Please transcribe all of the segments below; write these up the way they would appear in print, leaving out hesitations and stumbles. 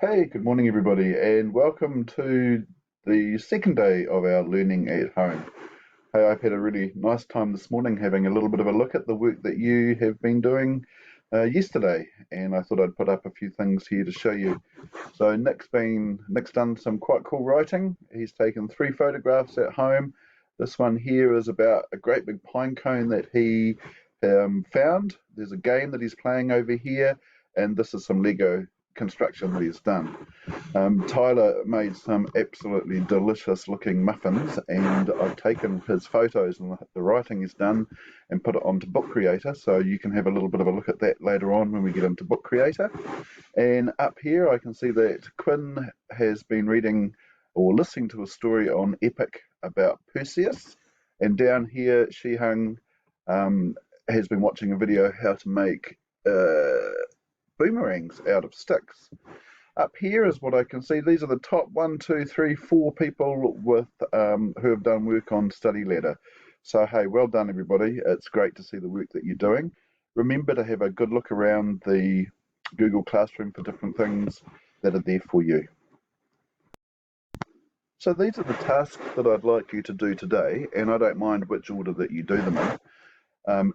Hey, good morning, everybody, and welcome to the second day of our learning at home. Hey, I've had a really nice time this morning having a little bit of a look at the work that you have been doing yesterday, and I thought I'd put up a few things here to show you. So Nick's done some quite cool writing. He's taken 3 photographs at home. This one here is about a great big pine cone that he found. There's a game that he's playing over here, and this is some Lego construction that he's done. Tyler made some absolutely delicious looking muffins, and I've taken his photos and the writing he's done and put it onto Book Creator, so you can have a little bit of a look at that later on when we get into Book Creator. And up here I can see that Quinn has been reading or listening to a story on Epic about Perseus, and down here Shihang has been watching a video how to make boomerangs out of sticks. Up here is what I can see. These are the top 1, 2, 3, 4 people with who have done work on Study Ladder. So hey, well done everybody. It's great to see the work that you're doing. Remember to have a good look around the Google Classroom for different things that are there for you. So these are the tasks that I'd like you to do today, and I don't mind which order that you do them in.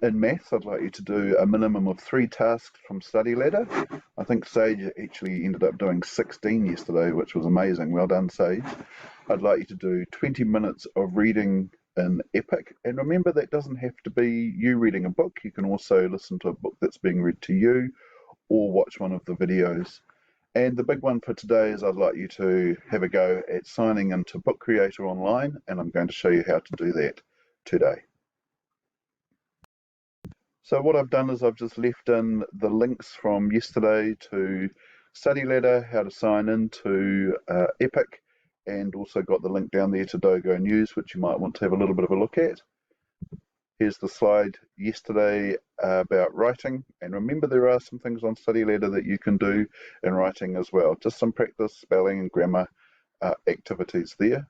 In maths, I'd like you to do a minimum of 3 tasks from Study Ladder. I think Sage actually ended up doing 16 yesterday, which was amazing. Well done, Sage. I'd like you to do 20 minutes of reading in Epic. And remember, that doesn't have to be you reading a book. You can also listen to a book that's being read to you or watch one of the videos. And the big one for today is I'd like you to have a go at signing into Book Creator online, and I'm going to show you how to do that today. So what I've done is I've just left in the links from yesterday to Study Ladder, how to sign into Epic, and also got the link down there to Dogo News, which you might want to have a little bit of a look at. Here's the slide yesterday about writing, and remember there are some things on Study Ladder that you can do in writing as well, just some practice, spelling and grammar activities there.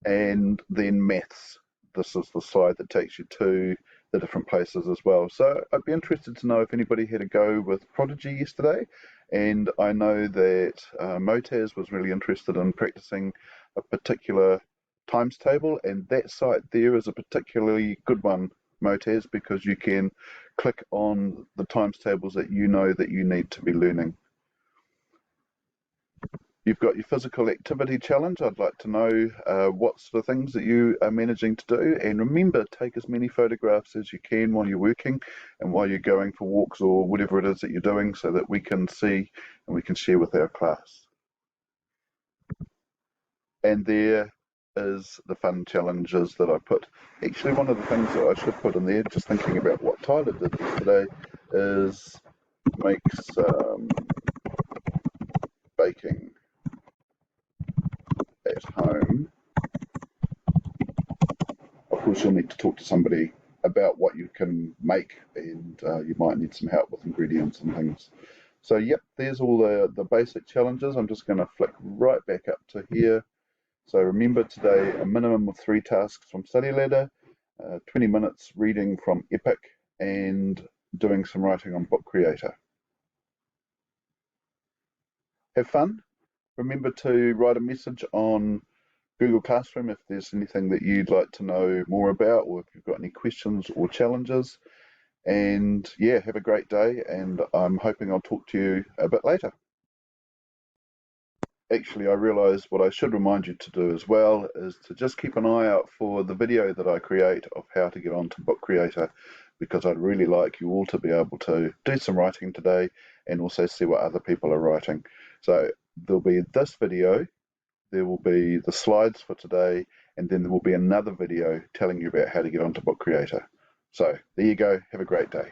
And then maths. This is the slide that takes you to the different places as well. So I'd be interested to know if anybody had a go with Prodigy yesterday, and I know that Motaz was really interested in practicing a particular times table, and that site there is a particularly good one, Motaz, because you can click on the times tables that you know that you need to be learning. You've got your physical activity challenge. I'd like to know what sort of things that you are managing to do. And remember, take as many photographs as you can while you're working and while you're going for walks or whatever it is that you're doing so that we can see and we can share with our class. And there is the fun challenges that I put. Actually, one of the things that I should put in there, just thinking about what Tyler did yesterday, is make some baking at home. Of course, you'll need to talk to somebody about what you can make, and you might need some help with ingredients and things. So yep, there's all the basic challenges. I'm just going to flick right back up to here. So remember today, a minimum of 3 tasks from Study Ladder, 20 minutes reading from Epic, and doing some writing on Book Creator. Have fun. Remember to write a message on Google Classroom if there's anything that you'd like to know more about, or if you've got any questions or challenges. And yeah, have a great day, and I'm hoping I'll talk to you a bit later. Actually, I realise what I should remind you to do as well is to just keep an eye out for the video that I create of how to get onto Book Creator, because I'd really like you all to be able to do some writing today and also see what other people are writing. So there'll be this video, there will be the slides for today, and then there will be another video telling you about how to get onto Book Creator. So there you go. Have a great day.